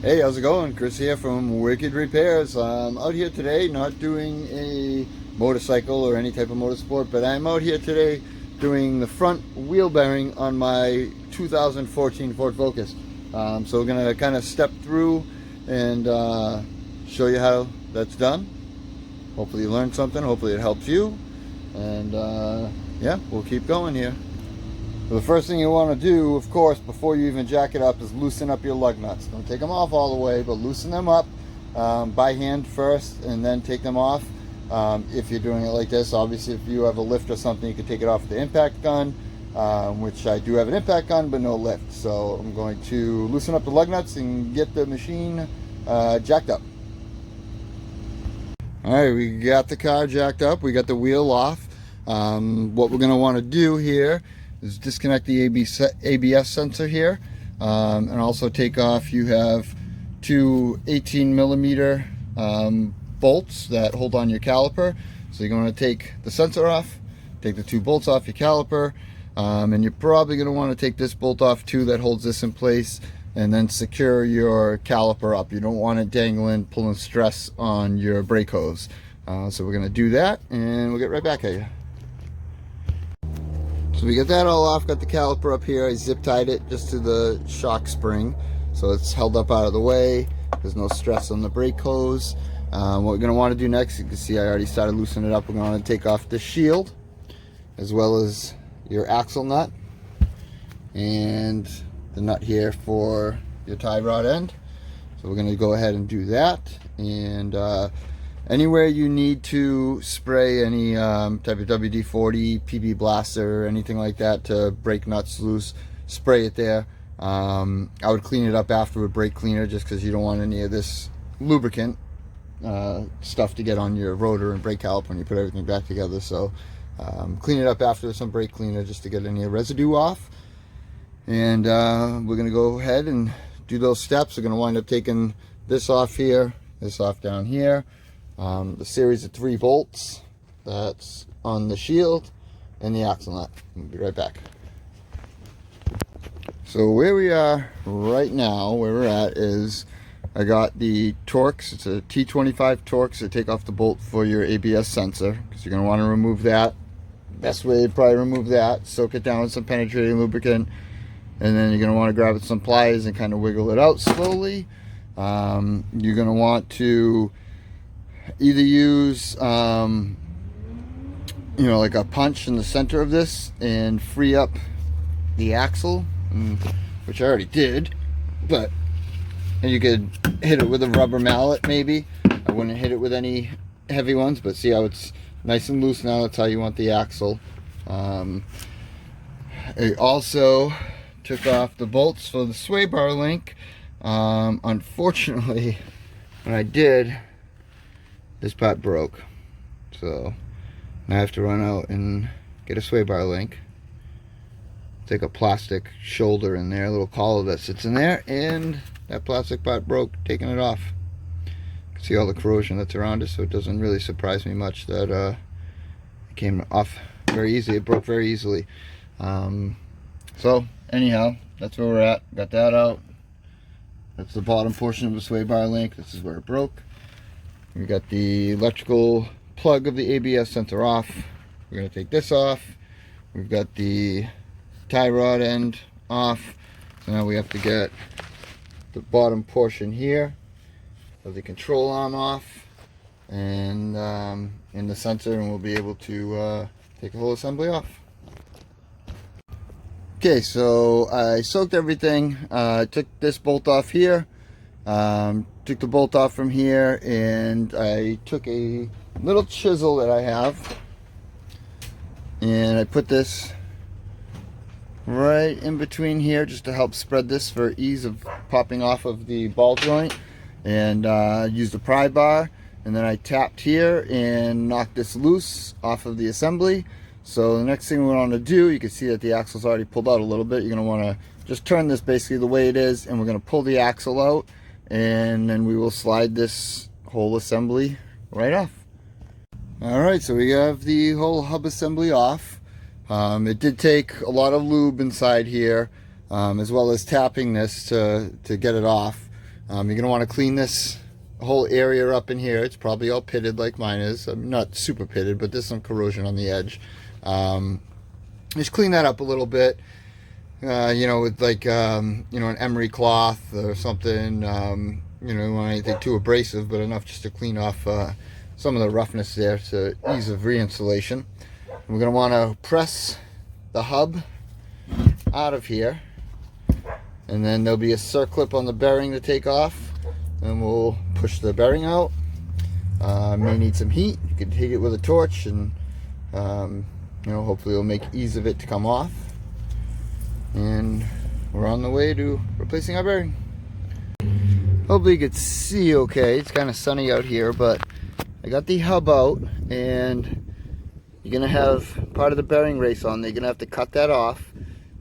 Hey, how's it going? Chris here from Wicked Repairs. I'm out here today not doing a motorcycle or any type of motorsport, but I'm out here today doing the front wheel bearing on my 2014 Ford Focus. So we're going to kind of step through and show you how that's done. Hopefully you learned something. Hopefully it helps you. And yeah, we'll keep going here. So the first thing you want to do, of course, before you even jack it up, is loosen up your lug nuts. Don't take them off all the way, but loosen them up by hand first and then take them off. If you're doing it like this, obviously if you have a lift or something, you can take it off with the impact gun, which I do have an impact gun, but no lift. So I'm going to loosen up the lug nuts and get the machine jacked up. All right, we got the car jacked up. We got the wheel off. What we're going to want to do here is disconnect the ABS sensor here, and also take off, you have two 18 millimeter bolts that hold on your caliper. So you're going to take the sensor off, take the two bolts off your caliper, and you're probably going to want to take this bolt off too that holds this in place, and then secure your caliper up. You don't want it dangling, pulling stress on your brake hose. So we're going to do that and we'll get right back at you. So we get that all off, got the caliper up here. I zip tied it just to the shock spring, so it's held up out of the way. There's no stress on the brake hose. What we're going to want to do next, you can see I already started loosening it up. We're going to take off the shield, as well as your axle nut, and the nut here for your tie rod end. So we're going to go ahead and do that. And anywhere you need to spray any type of WD-40, PB blaster, anything like that to break nuts loose, spray it there. I would clean it up after with brake cleaner, just because you don't want any of this lubricant stuff to get on your rotor and brake caliper when you put everything back together. So clean it up after with some brake cleaner just to get any residue off. And we're going to go ahead and do those steps. We're going to wind up taking this off here, this off down here. The series of 3 bolts that's on the shield and the axle nut. We'll be right back. So where we are right now, where we're at, is I got the Torx. It's a T25 Torx to take off the bolt for your ABS sensor, because you're going to want to remove that. Best way to probably remove that, soak it down with some penetrating lubricant, and then you're going to want to grab it some pliers and kind of wiggle it out slowly. You're going to want to either use like a punch in the center of this and free up the axle, which I already did, but you could hit it with a rubber mallet maybe. I wouldn't hit it with any heavy ones, but see how it's nice and loose now. That's how you want the axle. I also took off the bolts for the sway bar link. Unfortunately, when I did, this part broke, so I have to run out and get a sway bar link, take a plastic shoulder in there, a little collar that sits in there, and that plastic part broke, taking it off. You can see all the corrosion that's around it, so it doesn't really surprise me much that it came off very easily. It broke very easily. So anyhow, that's where we're at. Got that out. That's the bottom portion of the sway bar link. This is where it broke. We got the electrical plug of the ABS sensor off. We're going to take this off. We've got the tie rod end off. So now we have to get the bottom portion here of the control arm off, and in the sensor, and we'll be able to take the whole assembly off. Okay, so I soaked everything. I took this bolt off here. Took the bolt off from here, and I took a little chisel that I have, and I put this right in between here just to help spread this for ease of popping off of the ball joint, and used a pry bar, and then I tapped here and knocked this loose off of the assembly. So the next thing we want to do, you can see that the axle's already pulled out a little bit. You're going to want to just turn this basically the way it is, and we're going to pull the axle out, and then we will slide this whole assembly right off. Alright, so we have the whole hub assembly off. It did take a lot of lube inside here, as well as tapping this to get it off. You're going to want to clean this whole area up in here. It's probably all pitted like mine is. Not super pitted, but there's some corrosion on the edge. Just clean that up a little bit, with like, an emery cloth or something. You don't want anything too abrasive, but enough just to clean off some of the roughness there to ease of reinstallation. We're going to want to press the hub out of here, and then there'll be a circlip on the bearing to take off, and we'll push the bearing out. May need some heat. You can take it with a torch, and hopefully it'll make ease of it to come off. And we're on the way to replacing our bearing. Hopefully you can see okay. It's kind of sunny out here, but I got the hub out, and you're gonna have part of the bearing race on there. You're gonna have to cut that off.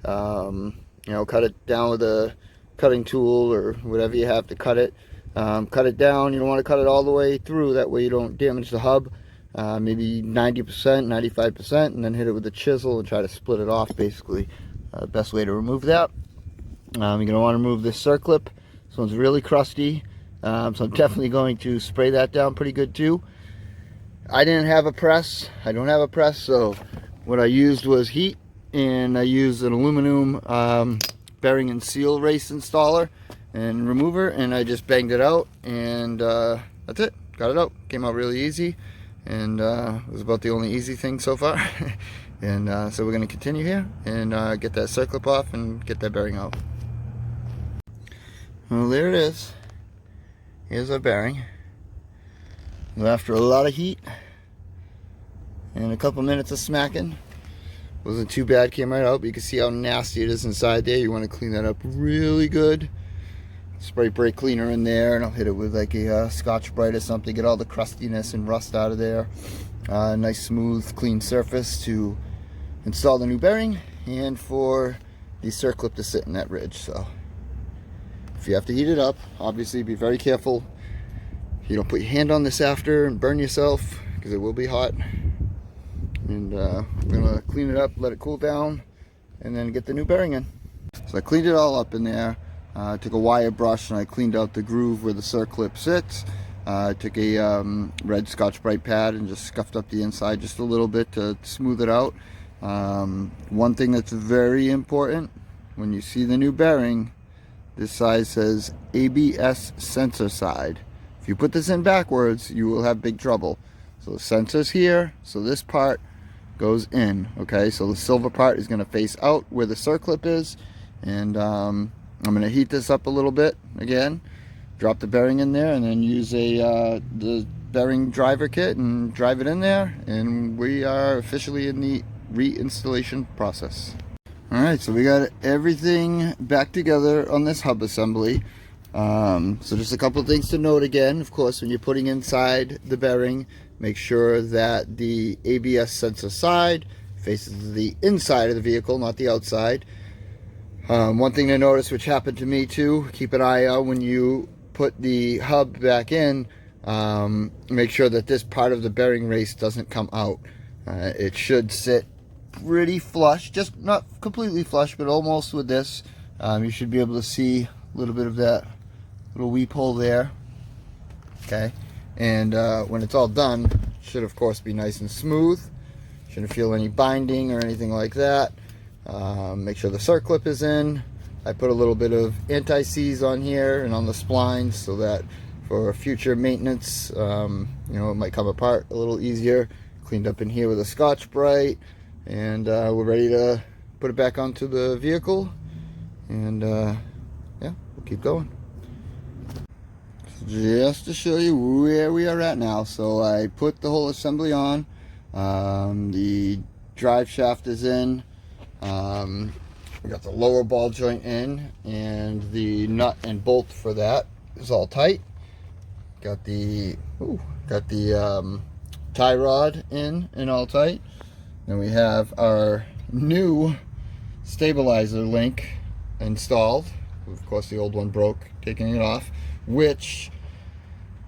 Cut it down with a cutting tool or whatever you have to cut it. Cut it down. You don't want to cut it all the way through. That way you don't damage the hub. Maybe 90%, 95%, and then hit it with a chisel and try to split it off, basically. Best way to remove that. You're going to want to remove this circlip. This one's really crusty, so I'm definitely going to spray that down pretty good too. I didn't have a press. I don't have a press, so what I used was heat, and I used an aluminum bearing and seal race installer and remover, and I just banged it out, and that's it. Got it out. Came out really easy, and it was about the only easy thing so far. And so we're going to continue here and get that circlip off and get that bearing out. Well, there it is. Here's our bearing. Well, after a lot of heat and a couple minutes of smacking, wasn't too bad, came right out, but you can see how nasty it is inside there. You want to clean that up really good. Spray brake cleaner in there, and I'll hit it with like a Scotch-Brite or something, get all the crustiness and rust out of there. Nice smooth clean surface to install the new bearing, and for the circlip to sit in that ridge. So if you have to heat it up, obviously be very careful you don't put your hand on this after and burn yourself, because it will be hot. And we're gonna clean it up, let it cool down, and then get the new bearing in. So I cleaned it all up in there. I took a wire brush and I cleaned out the groove where the circlip sits. I took a red Scotch-Brite pad and just scuffed up the inside just a little bit to smooth it out. One thing that's very important, when you see the new bearing, this side says ABS sensor side. If you put this in backwards, you will have big trouble. So the sensor's here, so this part goes in, okay? So the silver part is gonna face out where the circlip is, and I'm gonna heat this up a little bit again, drop the bearing in there, and then use the bearing driver kit and drive it in there, and we are officially in the reinstallation process. All right, so we got everything back together on this hub assembly. So just a couple of things to note again. Of course, when you're putting inside the bearing, make sure that the ABS sensor side faces the inside of the vehicle, not the outside. One thing to notice, which happened to me too, keep an eye out when you put the hub back in. Make sure that this part of the bearing race doesn't come out. It should sit pretty flush, just not completely flush, but almost with this. You should be able to see a little bit of that little weep hole there. Okay, and when it's all done, it should of course be nice and smooth. Shouldn't feel any binding or anything like that. Make sure the circlip is in. I put a little bit of anti-seize on here and on the splines so that for future maintenance, it might come apart a little easier. Cleaned up in here with a Scotch-Brite, and we're ready to put it back onto the vehicle, and yeah, we'll keep going. Just to show you where we are at now, so I put the whole assembly on. The drive shaft is in. We got the lower ball joint in, and the nut and bolt for that is all tight. Got the tie rod in and all tight. Then we have our new stabilizer link installed. Of course, the old one broke, taking it off, which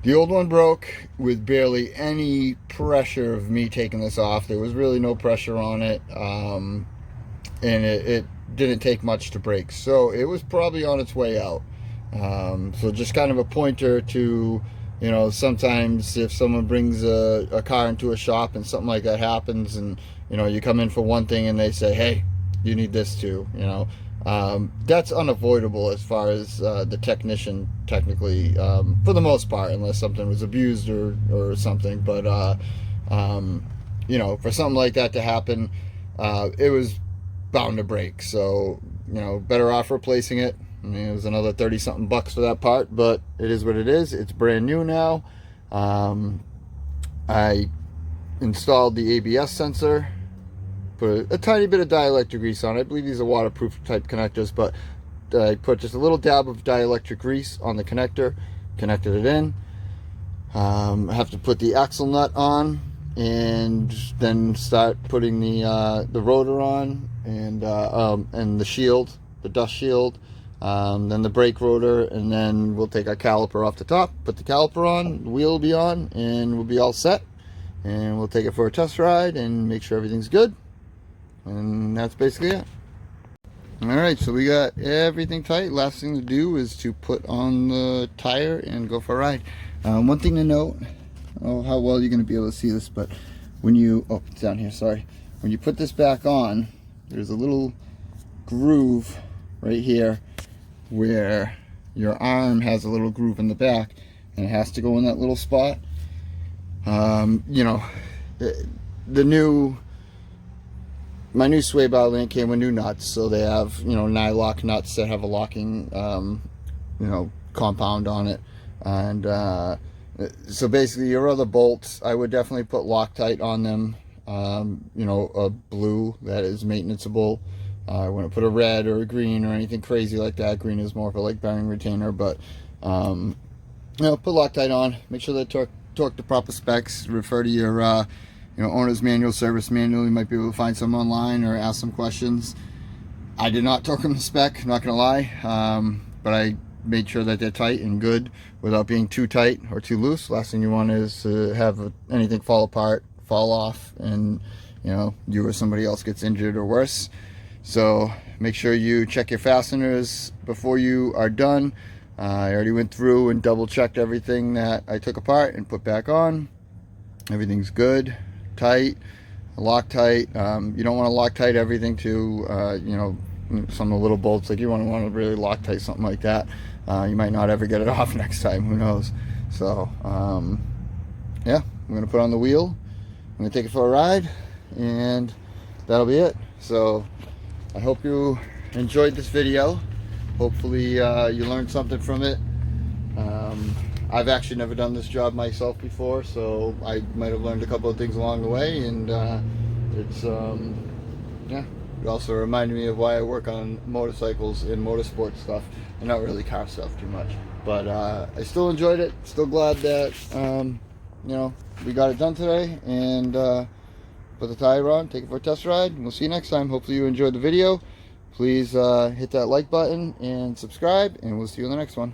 the old one broke with barely any pressure of me taking this off. There was really no pressure on it, and it didn't take much to break, so it was probably on its way out. So just kind of a pointer to, you know, sometimes if someone brings a car into a shop and something like that happens, and you know, you come in for one thing and they say, hey, you need this too, you know, that's unavoidable as far as the technician technically, for the most part, unless something was abused or something. But you know, for something like that to happen, it was bound to break. So, you know, better off replacing it. I mean, it was another 30 something bucks for that part, but it is what it is. It's brand new now. I installed the ABS sensor, put a tiny bit of dielectric grease on it. I believe these are waterproof type connectors, but I put just a little dab of dielectric grease on the connector, connected it in. I have to put the axle nut on and then start putting the rotor on, and the shield, the dust shield, then the brake rotor, and then we'll take our caliper off the top, put the caliper on, the wheel will be on, and we'll be all set. And we'll take it for a test ride and make sure everything's good. And that's basically it. Alright, so we got everything tight. Last thing to do is to put on the tire and go for a ride. One thing to note, I don't know how well you're going to be able to see this, but when you, oh, it's down here, sorry. When you put this back on, there's a little groove right here where your arm has a little groove in the back, and it has to go in that little spot. You know, my new sway bar link came with new nuts, so they have, you know, nylock nuts that have a locking, you know, compound on it. And so basically your other bolts, I would definitely put Loctite on them. You know, a blue that is maintenanceable. I wouldn't put a red or a green or anything crazy like that. Green is more for like bearing retainer, but you know, put Loctite on. Make sure they torque the proper specs. Refer to your you know, owner's manual, service manual. You might be able to find some online or ask some questions. I did not torque them to spec, not gonna lie, but I made sure that they're tight and good without being too tight or too loose. Last thing you want is to have anything fall apart, fall off, and you know, you or somebody else gets injured or worse. So make sure you check your fasteners before you are done. I already went through and double checked everything that I took apart and put back on. Everything's good, tight, Loctite. You don't want to Loctite everything to, you know, some of the little bolts. Like, you want to really Loctite something like that. You might not ever get it off next time, who knows. So yeah, I'm gonna put on the wheel, I'm gonna take it for a ride, and that'll be it. So I hope you enjoyed this video. Hopefully you learned something from it. I've actually never done this job myself before, so I might have learned a couple of things along the way, and it's yeah, it also reminded me of why I work on motorcycles and motorsport stuff, and not really car stuff too much. But I still enjoyed it. Still glad that you know, we got it done today, and put the tire on, take it for a test ride, and we'll see you next time. Hopefully you enjoyed the video. Please hit that like button and subscribe, and we'll see you in the next one.